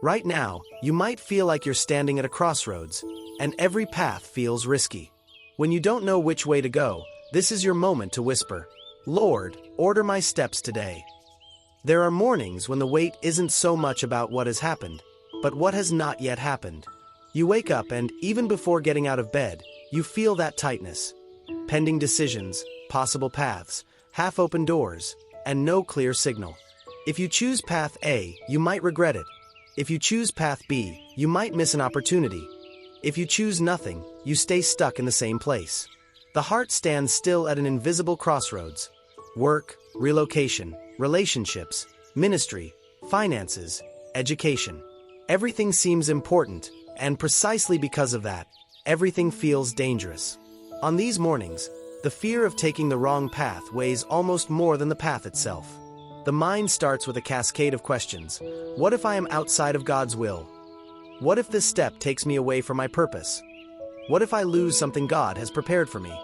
Right now, you might feel like you're standing at a crossroads, and every path feels risky. When you don't know which way to go, this is your moment to whisper, "Lord, order my steps today." There are mornings when the weight isn't so much about what has happened, but what has not yet happened. You wake up and, even before getting out of bed, you feel that tightness. Pending decisions, possible paths, half-open doors, and no clear signal. If you choose path A, you might regret it. If you choose path B, you might miss an opportunity. If you choose nothing, you stay stuck in the same place. The heart stands still at an invisible crossroads. Work, relocation, relationships, ministry, finances, education. Everything seems important, and precisely because of that, everything feels dangerous. On these mornings, the fear of taking the wrong path weighs almost more than the path itself. The mind starts with a cascade of questions. What if I am outside of God's will? What if this step takes me away from my purpose? What if I lose something God has prepared for me?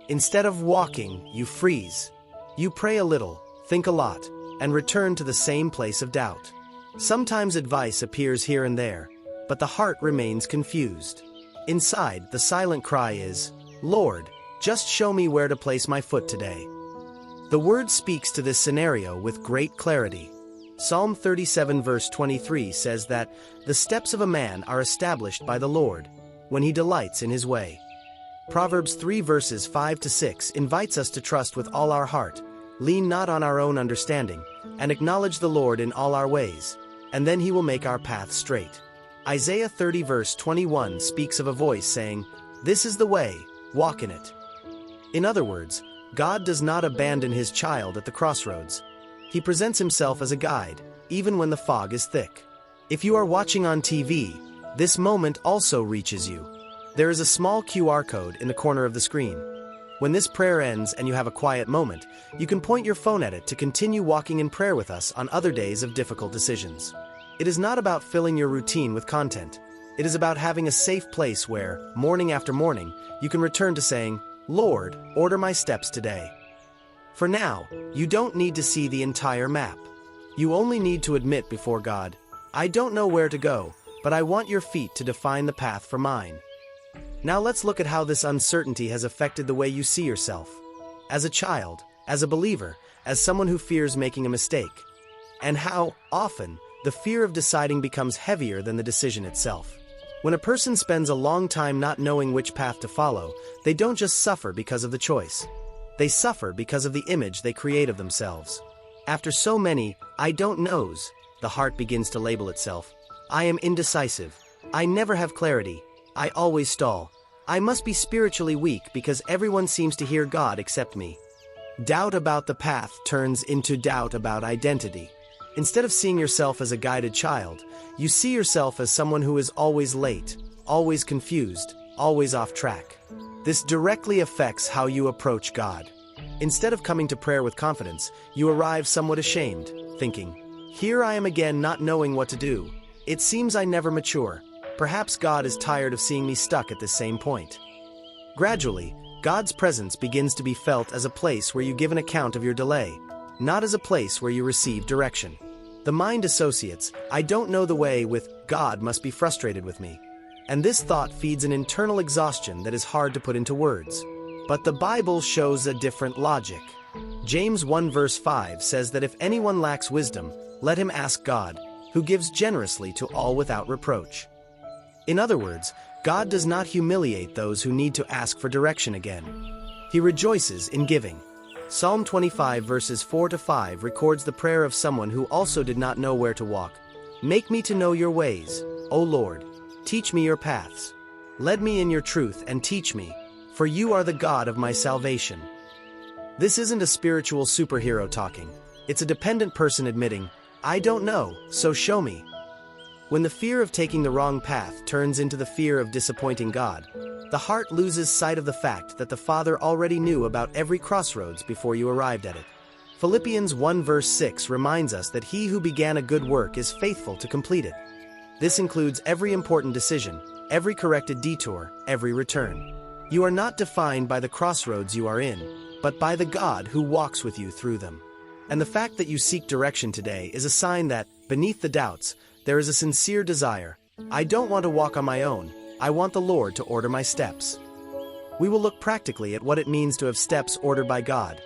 Instead of walking, you freeze. You pray a little, think a lot, and return to the same place of doubt. Sometimes advice appears here and there, but the heart remains confused. Inside, the silent cry is, "Lord, just show me where to place my foot today." The word speaks to this scenario with great clarity. Psalm 37 verse 23 says that, "The steps of a man are established by the Lord, when he delights in his way." Proverbs 3 verses 5 to 6 invites us to trust with all our heart, lean not on our own understanding, and acknowledge the Lord in all our ways, and then he will make our path straight. Isaiah 30 verse 21 speaks of a voice saying, "This is the way, walk in it." In other words, God does not abandon his child at the crossroads. He presents himself as a guide, even when the fog is thick. If you are watching on TV, this moment also reaches you. There is a small QR code in the corner of the screen. When this prayer ends and you have a quiet moment, you can point your phone at it to continue walking in prayer with us on other days of difficult decisions. It is not about filling your routine with content. It is about having a safe place where, morning after morning, you can return to saying, "Lord, order my steps today." For now, you don't need to see the entire map. You only need to admit before God, "I don't know where to go, but I want your feet to define the path for mine." Now let's look at how this uncertainty has affected the way you see yourself. As a child, as a believer, as someone who fears making a mistake. And how, often, the fear of deciding becomes heavier than the decision itself. When a person spends a long time not knowing which path to follow, they don't just suffer because of the choice. They suffer because of the image they create of themselves. After so many "I don't knows," the heart begins to label itself. I am indecisive. I never have clarity. I always stall. I must be spiritually weak because everyone seems to hear God except me. Doubt about the path turns into doubt about identity. Instead of seeing yourself as a guided child, you see yourself as someone who is always late, always confused, always off track. This directly affects how you approach God. Instead of coming to prayer with confidence, you arrive somewhat ashamed, thinking, "Here I am again not knowing what to do. It seems I never mature. Perhaps God is tired of seeing me stuck at this same point." Gradually, God's presence begins to be felt as a place where you give an account of your delay, not as a place where you receive direction. The mind associates, "I don't know the way," with "God must be frustrated with me." And this thought feeds an internal exhaustion that is hard to put into words. But the Bible shows a different logic. James 1 verse 5 says that if anyone lacks wisdom, let him ask God, who gives generously to all without reproach. In other words, God does not humiliate those who need to ask for direction again. He rejoices in giving. Psalm 25 verses 4 to 5 records the prayer of someone who also did not know where to walk. "Make me to know your ways, O Lord. Teach me your paths. Lead me in your truth and teach me, for you are the God of my salvation." This isn't a spiritual superhero talking. It's a dependent person admitting, "I don't know, so show me." When the fear of taking the wrong path turns into the fear of disappointing God, the heart loses sight of the fact that the Father already knew about every crossroads before you arrived at it. Philippians 1 verse 6 reminds us that he who began a good work is faithful to complete it. This includes every important decision, every corrected detour, every return. You are not defined by the crossroads you are in, but by the God who walks with you through them. And the fact that you seek direction today is a sign that, beneath the doubts, there is a sincere desire. I don't want to walk on my own, I want the Lord to order my steps. We will look practically at what it means to have steps ordered by God.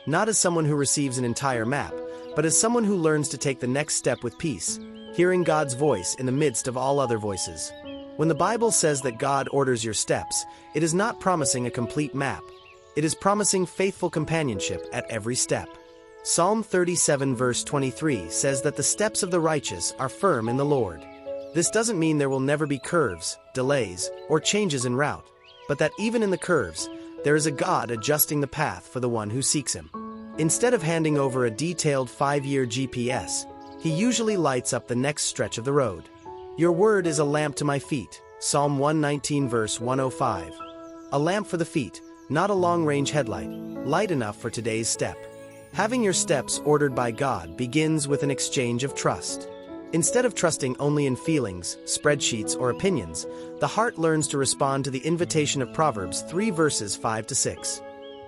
Not as someone who receives an entire map, but as someone who learns to take the next step with peace, hearing God's voice in the midst of all other voices. When the Bible says that God orders your steps, it is not promising a complete map. It is promising faithful companionship at every step. Psalm 37 verse 23 says that the steps of the righteous are firm in the Lord. This doesn't mean there will never be curves, delays, or changes in route, but that even in the curves, there is a God adjusting the path for the one who seeks Him. Instead of handing over a detailed 5-year GPS, He usually lights up the next stretch of the road. Your word is a lamp to my feet, Psalm 119 verse 105. A lamp for the feet, not a long-range headlight, light enough for today's step. Having your steps ordered by God begins with an exchange of trust. Instead of trusting only in feelings, spreadsheets, or opinions, the heart learns to respond to the invitation of Proverbs 3 verses 5 to 6.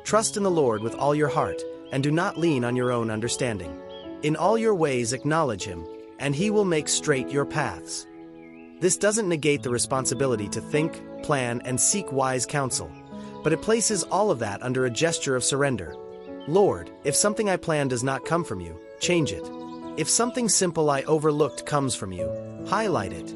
Trust in the Lord with all your heart, and do not lean on your own understanding. In all your ways acknowledge Him, and He will make straight your paths. This doesn't negate the responsibility to think, plan, and seek wise counsel, but it places all of that under a gesture of surrender. Lord, if something I plan does not come from you, change it. If something simple I overlooked comes from you, highlight it.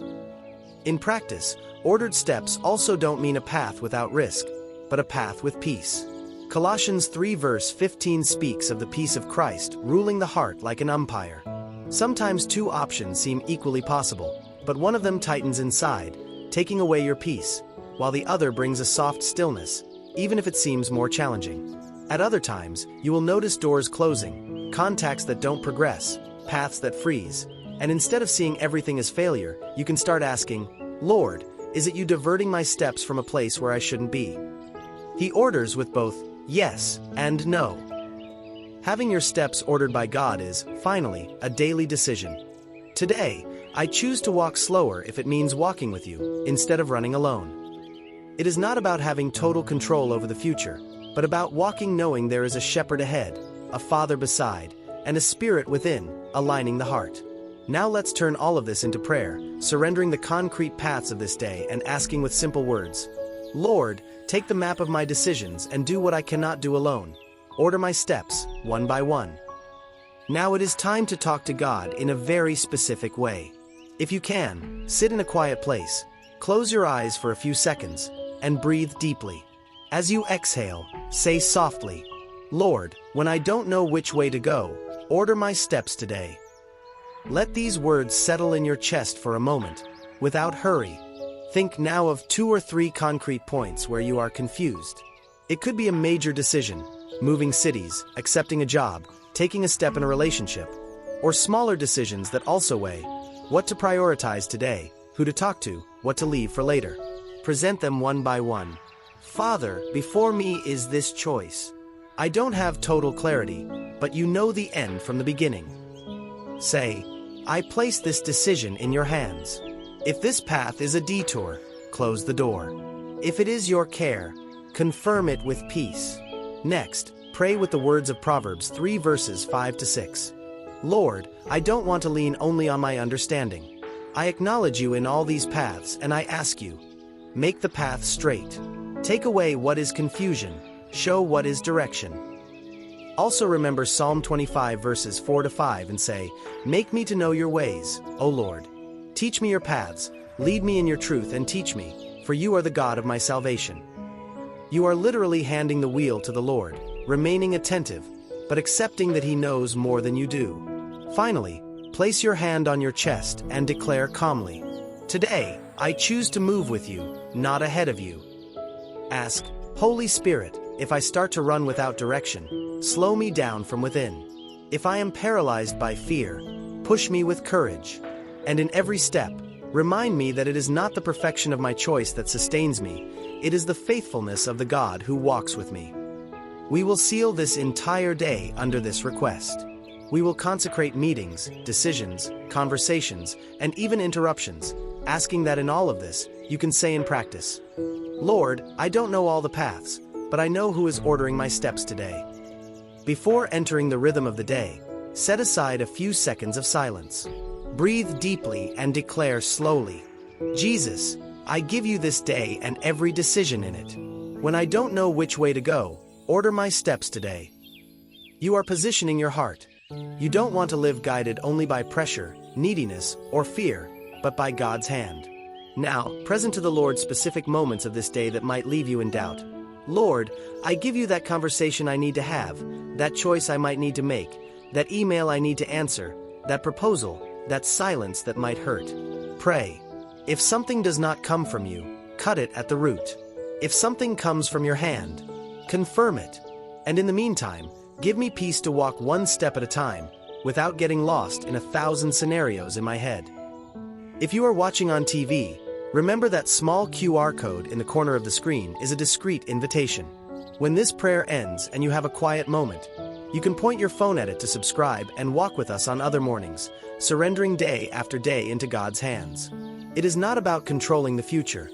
In practice, ordered steps also don't mean a path without risk, but a path with peace. Colossians 3 verse 15 speaks of the peace of Christ ruling the heart like an umpire. Sometimes two options seem equally possible, but one of them tightens inside, taking away your peace, while the other brings a soft stillness, even if it seems more challenging. At other times, you will notice doors closing, contacts that don't progress, paths that freeze, and instead of seeing everything as failure, you can start asking, Lord, is it you diverting my steps from a place where I shouldn't be? He orders with both yes and no. Having your steps ordered by God is, finally, a daily decision. Today, I choose to walk slower if it means walking with you, instead of running alone. It is not about having total control over the future, but about walking knowing there is a shepherd ahead, a father beside, and a spirit within, aligning the heart. Now let's turn all of this into prayer, surrendering the concrete paths of this day and asking with simple words, Lord, take the map of my decisions and do what I cannot do alone. Order my steps, one by one. Now it is time to talk to God in a very specific way. If you can, sit in a quiet place, close your eyes for a few seconds, and breathe deeply. As you exhale, say softly, Lord, when I don't know which way to go, order my steps today. Let these words settle in your chest for a moment, without hurry. Think now of 2 or 3 concrete points where you are confused. It could be a major decision, moving cities, accepting a job, taking a step in a relationship, or smaller decisions that also weigh, what to prioritize today, who to talk to, what to leave for later. Present them one by one. Father, before me is this choice. I don't have total clarity, but you know the end from the beginning. Say, I place this decision in your hands. If this path is a detour, close the door. If it is your care, confirm it with peace. Next, pray with the words of Proverbs 3 verses 5 to 6. Lord, I don't want to lean only on my understanding. I acknowledge you in all these paths and I ask you, make the path straight. Take away what is confusion, show what is direction. Also remember Psalm 25 verses 4 to 5 and say, make me to know your ways, O Lord. Teach me your paths, lead me in your truth and teach me, for you are the God of my salvation. You are literally handing the wheel to the Lord, remaining attentive, but accepting that He knows more than you do. Finally, place your hand on your chest and declare calmly, today, I choose to move with you, not ahead of you. Ask, Holy Spirit, if I start to run without direction, slow me down from within. If I am paralyzed by fear, push me with courage. And in every step, remind me that it is not the perfection of my choice that sustains me, it is the faithfulness of the God who walks with me. We will seal this entire day under this request. We will consecrate meetings, decisions, conversations, and even interruptions, asking that in all of this, you can say in practice, Lord, I don't know all the paths, but I know who is ordering my steps today. Before entering the rhythm of the day, set aside a few seconds of silence. Breathe deeply and declare slowly, Jesus, I give you this day and every decision in it. When I don't know which way to go, order my steps today. You are positioning your heart. You don't want to live guided only by pressure, neediness, or fear, but by God's hand. Now, present to the Lord specific moments of this day that might leave you in doubt. Lord, I give you that conversation I need to have, that choice I might need to make, that email I need to answer, that proposal, that silence that might hurt. Pray. If something does not come from you, cut it at the root. If something comes from your hand, confirm it. And in the meantime, give me peace to walk one step at a time, without getting lost in 1,000 scenarios in my head. If you are watching on TV, remember that small QR code in the corner of the screen is a discreet invitation. When this prayer ends and you have a quiet moment, you can point your phone at it to subscribe and walk with us on other mornings, surrendering day after day into God's hands. It is not about controlling the future.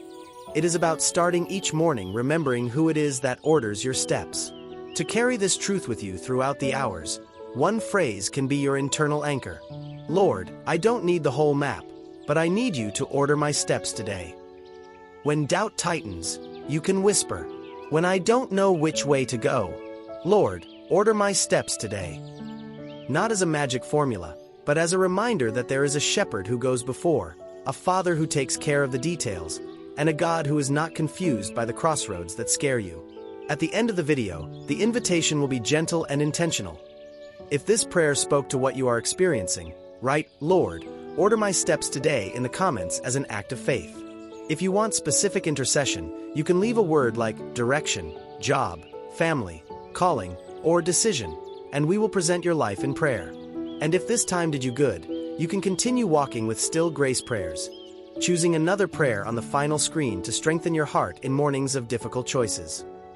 It is about starting each morning remembering who it is that orders your steps. To carry this truth with you throughout the hours, one phrase can be your internal anchor. Lord, I don't need the whole map, but I need you to order my steps today. When doubt tightens, you can whisper, when I don't know which way to go, Lord, order my steps today. Not as a magic formula, but as a reminder that there is a shepherd who goes before, a father who takes care of the details, and a God who is not confused by the crossroads that scare you. At the end of the video, the invitation will be gentle and intentional. If this prayer spoke to what you are experiencing, write, Lord, order my steps today in the comments as an act of faith. If you want specific intercession, you can leave a word like direction, job, family, calling, or decision, and we will present your life in prayer. And if this time did you good, you can continue walking with still grace prayers, choosing another prayer on the final screen to strengthen your heart in mornings of difficult choices.